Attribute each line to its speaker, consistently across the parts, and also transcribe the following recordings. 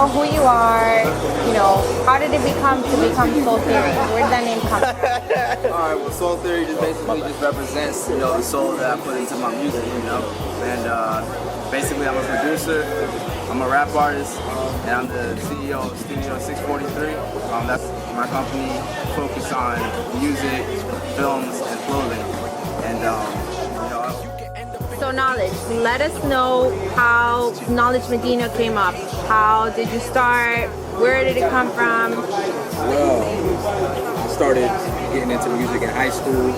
Speaker 1: know who you are. You know, how did it become Soul Theory? Where did that name come from?
Speaker 2: Alright, well, Soul Theory just basically just represents, you know, the soul that I put into my music, you know. And basically, I'm a producer, I'm a rap artist, and I'm the CEO of Studio 643. That's my company focused on music, films, and clothing. And you know.
Speaker 1: So Knowledge, let us know how Knowledge Medina came up. How did you start? Where did it come from?
Speaker 3: Well, I started getting into music in high school.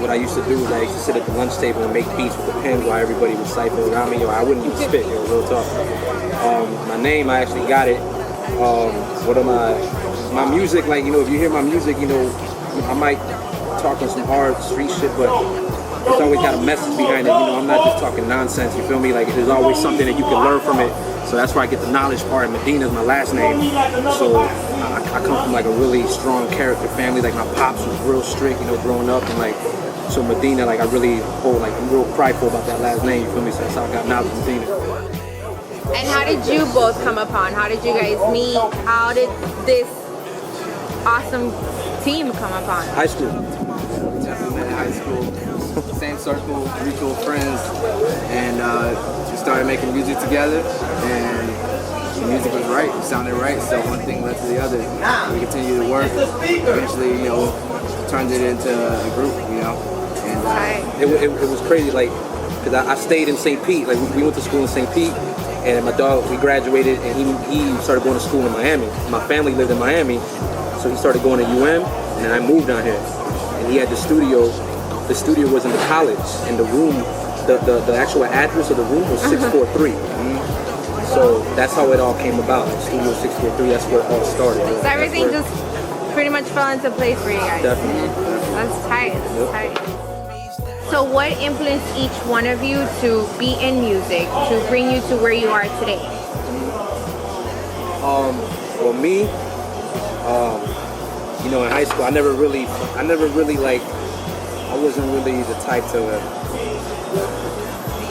Speaker 3: What I used to do is I used to sit at the lunch table and make beats with the pen while everybody was siphoning around me. I wouldn't even spit, real talk. My name, I actually got it. My music, like, you know, if you hear my music, you know, I might talk on some hard street shit, but it's always got a message behind it. You know, I'm not just talking nonsense, you feel me? Like, there's always something that you can learn from it. So that's where I get the knowledge part. And Medina is my last name. So I come from like a really strong character family. Like, my pops was real strict, you know, growing up. And like, so Medina, like, I really hold, like, I'm real prideful about that last name, you feel me? So that's how I got Knowledge Medina.
Speaker 1: And how did you both come upon? How did you guys meet? How did this awesome team come upon?
Speaker 3: High school.
Speaker 2: Definitely met in high school. Same circle, mutual friends, and we started making music together, and the music was right, it sounded right, so one thing led to the other. We continued to work, eventually, you know, turned it into a group, you know. And
Speaker 3: it was crazy, like, because I stayed in St. Pete, like, we went to school in St. Pete, and my dog, we graduated, and he started going to school in Miami. My family lived in Miami, so he started going to UM, and then I moved down here, and he had the studio. The studio was in the college, and the room, the actual address of the room was 643. So that's how it all came about. Studio 643, that's where it all started.
Speaker 1: So everything just pretty much fell into place for you guys.
Speaker 3: Definitely.
Speaker 1: That's tight. That's tight. So what influenced each one of you to be in music, to bring you to where you are today?
Speaker 3: Well, me, you know, in high school, I never really like. I wasn't really the type to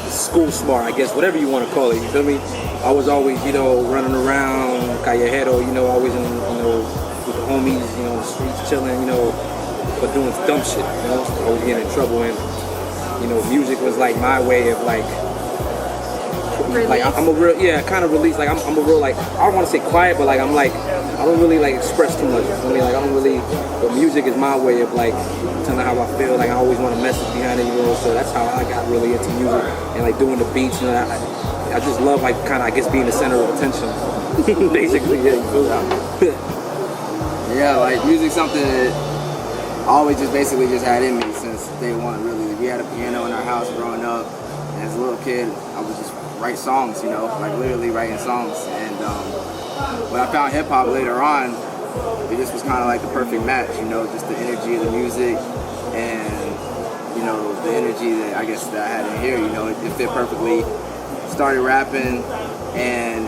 Speaker 3: school smart, I guess, whatever you want to call it, you feel me? I was always, you know, running around, callejero, you know, always in, you know, with the homies, you know, on the streets chilling, you know, but doing dumb shit, you know, always getting in trouble. And, you know, music was like my way of like I'm a real, kind of release. Like I'm a real, like, I don't want to say quiet, but like I don't really like express too much. I mean, like I don't really. But music is my way of like telling how I feel. Like I always want a message behind it, you know. So that's how I got really into music and like doing the beats. You know, I just love like kind of, I guess, being the center of attention. Basically, yeah. You feel that?
Speaker 2: Yeah, like music's something that I always just basically just had in me since day one. Really, we had a piano in our house growing up. And as a little kid, I would just write songs, you know, like literally writing songs. And when I found hip hop later on, it just was kind of like the perfect match, you know, just the energy of the music and, you know, the energy that I guess that I had in here, you know, it fit perfectly. Started rapping and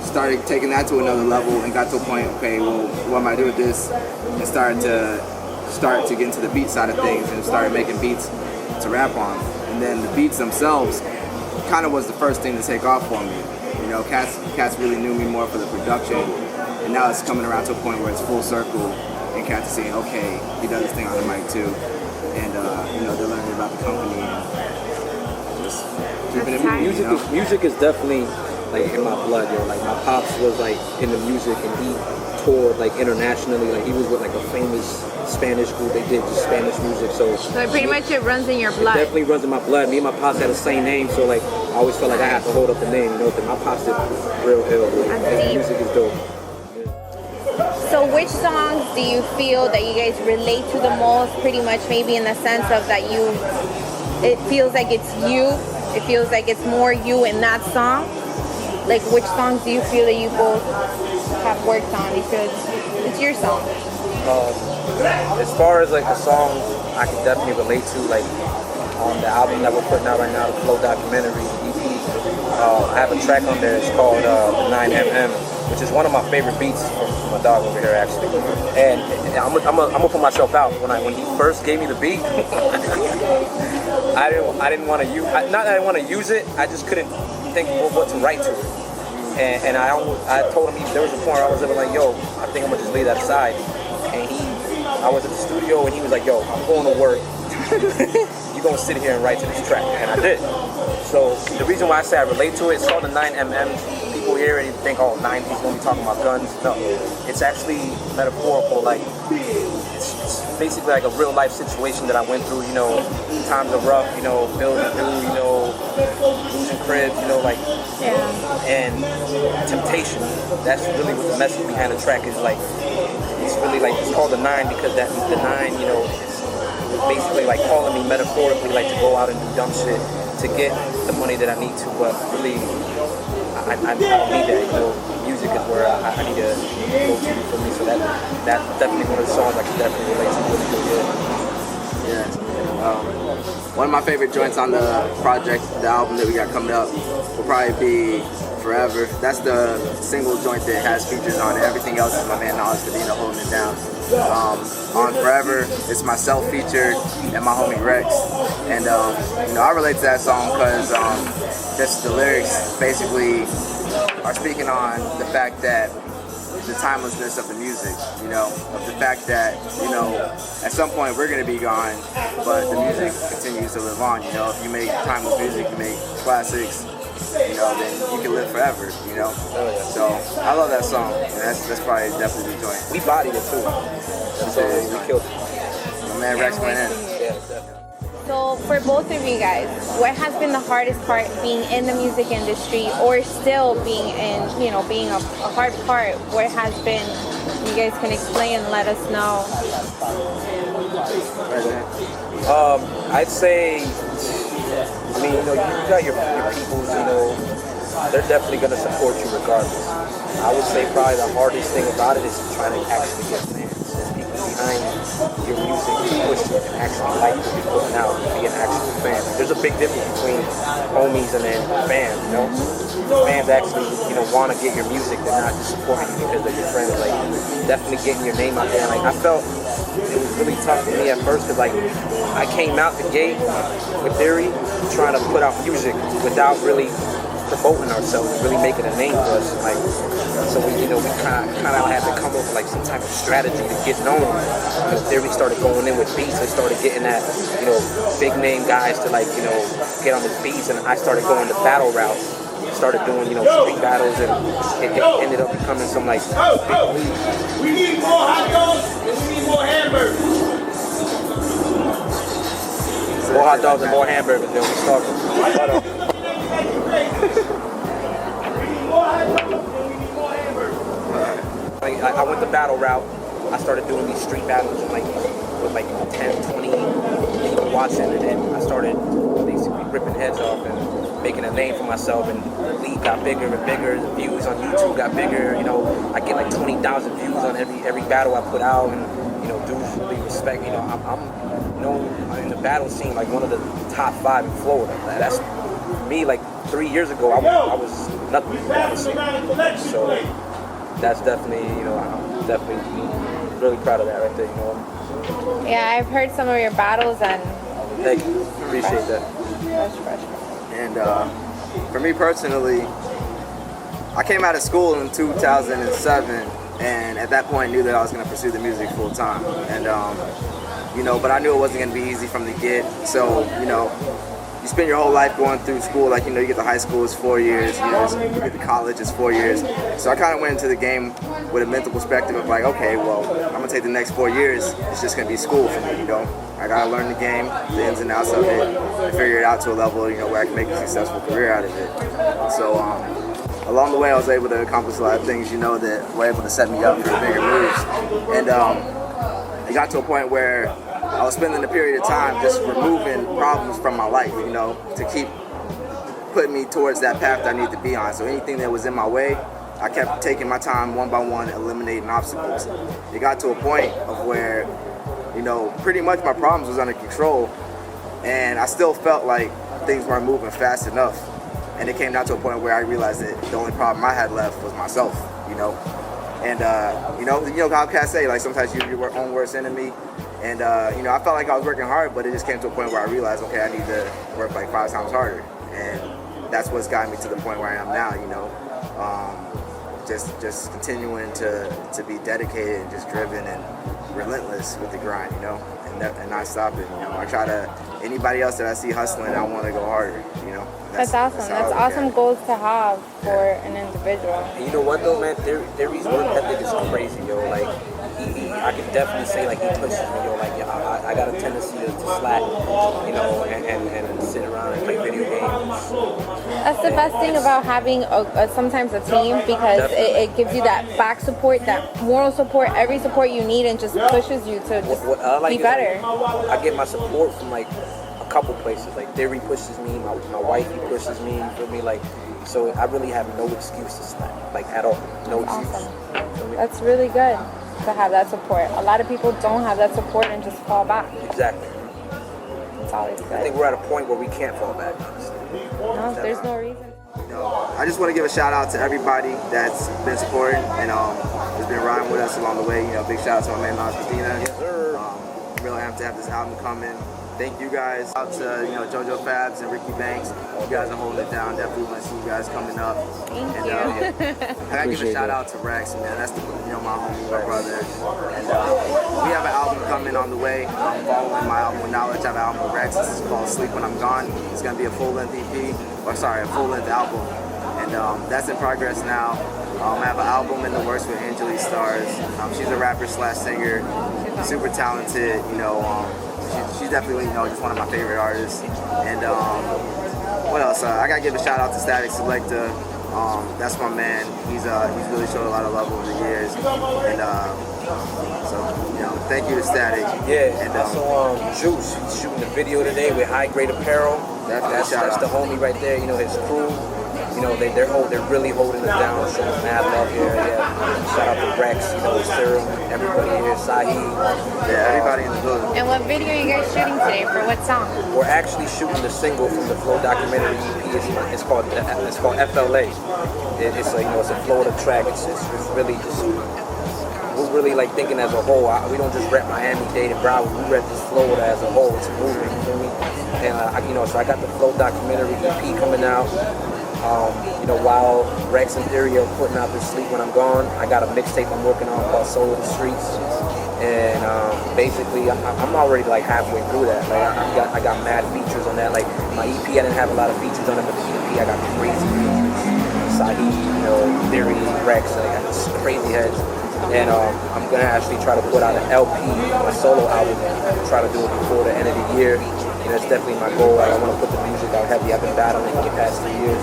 Speaker 2: started taking that to another level and got to a point, okay, well, what am I doing with this? And started to get into the beat side of things and started making beats to rap on. And then the beats themselves kind of was the first thing to take off for me. You know, cats really knew me more for the production, and now it's coming around to a point where it's full circle, and cats are saying, okay, he does this thing on the mic too, and you know, they're learning about the company and just keeping it moving.
Speaker 3: Music is definitely like in my blood, yo. Like my pops was like into music, and he toured like internationally. Like he was with like a famous Spanish group. They did just Spanish music. So
Speaker 1: pretty much it runs in your blood.
Speaker 3: It definitely runs in my blood. Me and my pops had the same name, so like I always felt like I had to hold up the name. You know, because my pops did real ill. Like, music is dope.
Speaker 1: So which songs do you feel that you guys relate to the most? Pretty much maybe in the sense of that it feels like it's you. It feels like it's more you in that song. Like which songs do you feel that you both have worked on? You feel it's your song?
Speaker 3: As far as like the songs I can definitely relate to, like on the album that we're putting out right now, the Flow documentary, EP, I have a track on there, it's called the 9mm, which is one of my favorite beats from my dog over here actually. And I'm gonna put myself out. When he first gave me the beat, I didn't want to use, not that I didn't want to use it, I just couldn't think what to write to it. And I told him, there was a point where I was like, yo, I think I'm gonna just lay that aside. And I was at the studio and he was like, yo, I'm going to work. You're gonna sit here and write to this track. And I did. So the reason why I say I relate to it, it's called the 9mm. People hear it and think, oh, 9, he's gonna be talking about guns. No, it's actually metaphorical. Like, it's basically like a real life situation that I went through. You know, times are rough. You know, building through. You know, losing cribs. You know, like, and temptation. That's really what the message behind the track is. Like, it's really like, it's called the 9 because the 9, you know, is basically like calling me metaphorically, like to go out and do dumb shit to get the money that I need to. But really, I don't need that. You know, music is where I need to go to for me. So that's definitely one of the songs I can definitely relate to really good.
Speaker 2: Yeah. One of my favorite joints on the project, the album that we got coming up, will probably be Forever. That's the single joint that has features on it. Everything else is my man Knowledge Medina holding it down. On Forever, it's myself featured and my homie Rex. And you know, I relate to that song because just the lyrics basically are speaking on the fact that the timelessness of the music, you know, of the fact that, you know, at some point we're going to be gone, but the music continues to live on, you know. If you make timeless music, you make classics, you know, then you can live forever, you know. So I love that song, and that's probably definitely the joint.
Speaker 3: We bodied it too. We killed it.
Speaker 2: My man Rex went in.
Speaker 3: Yeah, definitely.
Speaker 1: So for both of you guys, what has been the hardest part being in the music industry or still being in, you know, being a hard part? What has been, you guys can explain and let us know.
Speaker 3: I'd say, I mean, you know, you got your peoples, you know, they're definitely going to support you regardless. I would say probably the hardest thing about it is trying to actually get fans. There's people behind your music to push it and actually like what you're putting out and be an actual fan. There's a big difference between homies and then fans, you know? Fans actually, you know, want to get your music. They're not just supporting you because they're your friends. Like, definitely getting your name out there. Like, I felt it was really tough for me at first because, like, I came out the gate with Theory trying to put out music without really promoting ourselves, really making a name for us. Like, so we, you know, we kind of had to come up with like some type of strategy to get known. Because Theory started going in with beats and started getting that, you know, big name guys to like, you know, get on the beats, and I started going the battle route. Started doing, you know, street battles, and it ended up becoming some like big league.
Speaker 4: We need more hot dogs and we need more hamburgers.
Speaker 3: More hot dogs and more hamburgers than we started. I went the battle route. I started doing these street battles with like 10, 20 people watching, and then I started basically ripping heads off and making a name for myself, and the league got bigger and bigger. The views on YouTube got bigger. You know, I get like 20,000 views on every battle I put out, and you know, dudes really respect. You know, I'm known in the battle scene like one of the top 5 in Florida. That's for me. Like 3 years ago, I was nothing. So that's definitely, you know, I'm definitely really proud of that right there. You know.
Speaker 1: Yeah, I've heard some of your battles and.
Speaker 3: Thank you. Appreciate that.
Speaker 1: Fresh.
Speaker 2: And for me personally, I came out of school in 2007, and at that point knew that I was going to pursue the music full time. And you know, but I knew it wasn't going to be easy from the get. So, you know, you spend your whole life going through school. Like, you know, you get to high school, it's 4 years. You know, you get to college, it's 4 years. So I kind of went into the game with a mental perspective of like, okay, well, I'm going to take the next 4 years. It's just going to be school for me, you know. I got to learn the game, the ins and outs of it, and figure it out to a level, you know, where I can make a successful career out of it. So along the way, I was able to accomplish a lot of things, you know, that were able to set me up for bigger moves. And it got to a point where I was spending a period of time just removing problems from my life, you know, to keep putting me towards that path that I need to be on. So anything that was in my way, I kept taking my time one by one, eliminating obstacles. It got to a point of where, you know, pretty much my problems was under control, and I still felt like things weren't moving fast enough. And it came down to a point where I realized that the only problem I had left was myself, you know. And you know how cats say, like, sometimes you're your own worst enemy. And you know, I felt like I was working hard, but it just came to a point where I realized, okay, I need to work like 5 times harder. And that's what's gotten me to the point where I am now, you know. just continuing to be dedicated and just driven and relentless with the grind, you know, and not stop it. You know, I try to, anybody else that I see hustling, I want to go harder, you know.
Speaker 1: That's awesome. That's awesome goals to have for an individual.
Speaker 3: And you know what though, man? Theory's work ethic is crazy, yo. Like, I can definitely say like he pushes me, yo. Like, yeah, I got a tendency to slack, you know, and sit around and play video games.
Speaker 1: That's the best thing about having sometimes a team, because it gives you that back support, that moral support, every support you need, and just pushes you to just be better.
Speaker 3: I get my support from like a couple places. Like Theory pushes me, my wifey pushes me, you feel me? Like, so I really have no excuse to slack, like at all. No excuse.
Speaker 1: Awesome. That's really good to have that support. A lot of people don't have that support and just fall back.
Speaker 3: Exactly.
Speaker 1: It's always good.
Speaker 3: I think we're at a point where we can't fall back, honestly.
Speaker 1: No, there's no reason.
Speaker 2: You know, I just want to give a shout out to everybody that's been supporting and has been riding with us along the way. You know, big shout out to my man Medina.
Speaker 3: Yes, sir.
Speaker 2: Really have to have this album coming. Thank you guys. Out to Jojo Fabs and Ricky Banks. You guys are holding it down. Definitely want to see you guys coming up.
Speaker 1: Thank you.
Speaker 2: I gotta give a shout out to Rex, man. That's my homie, my brother. And we have an album coming on the way. I'm following my album with Knowledge. I have an album with Rex. This is called Sleep When I'm Gone. It's gonna be a full-length EP, or sorry, a full-length album. And that's in progress now. I have an album in the works with Angelique Stars. She's a rapper slash singer, super talented. She's definitely just one of my favorite artists. And what else? I gotta give a shout out to Static Selecta. That's my man. He's really showed a lot of love over the years. And so thank you to Static.
Speaker 3: Yeah. And also Juice. He's shooting the video today with High Grade Apparel. That's the homie right there. His crew. They're really holding us down, showing mad love here. Yeah. Shout out to Rex, Serum, everybody here, Sahi.
Speaker 2: Yeah, everybody in the building.
Speaker 1: And what video are you guys shooting today? For what song?
Speaker 3: We're actually shooting the single from the Flow documentary EP. It's called FLA. It's a Florida track. It's really just, we're really like thinking as a whole. We don't just rep Miami, Dade, and Broward. We rep this Florida as a whole. It's a movement, you feel me? And so I got the Flow documentary EP coming out. While Rex and Theory are putting out this Sleep When I'm Gone, I got a mixtape I'm working on called Soul of the Streets. And basically, I'm already like halfway through that. Like I got mad features on that. Like my EP, I didn't have a lot of features on it, but the EP, I got crazy features. Sahi, Theory, Rex, I got this crazy heads. And I'm gonna actually try to put out an LP, a solo album, and try to do it before the end of the year. That's definitely my goal. I want to put the music out heavy. I've been battling for the past 3 years,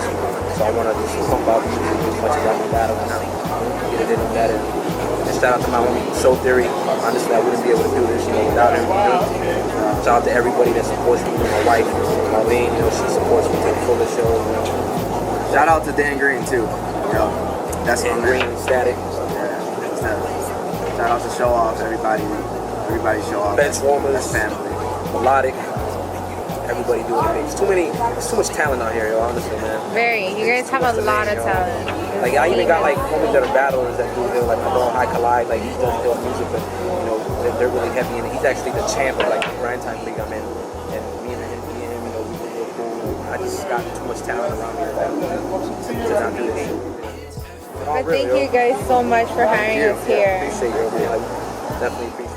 Speaker 3: so I want to just pump out music as much as I've been battling now. Get it in on that. And shout out to my homie Soul Theory. Honestly, I wouldn't be able to do this, without him. Shout out to everybody that supports me. My wife, Marlene, she supports me to the fullest show.
Speaker 2: Shout out to Dan Green too. That's
Speaker 3: Dan Green, Static.
Speaker 2: Shout out to Show Off, everybody Show Off.
Speaker 3: Bench Warmers,
Speaker 2: family.
Speaker 3: Melodic. Everybody doing it. There's too much talent out here, honestly, man.
Speaker 1: Very. You guys have a lot of talent.
Speaker 3: Like I even got like homies that are battlers that do like my dog High Collide, like he does ill music, but they're really heavy, and he's actually the champ of like the grind time league I'm in. And me and him, we were real cool. I just got too much talent around me to not do this.
Speaker 1: But thank you guys so much for having us here.
Speaker 3: Appreciate you, man. Definitely appreciate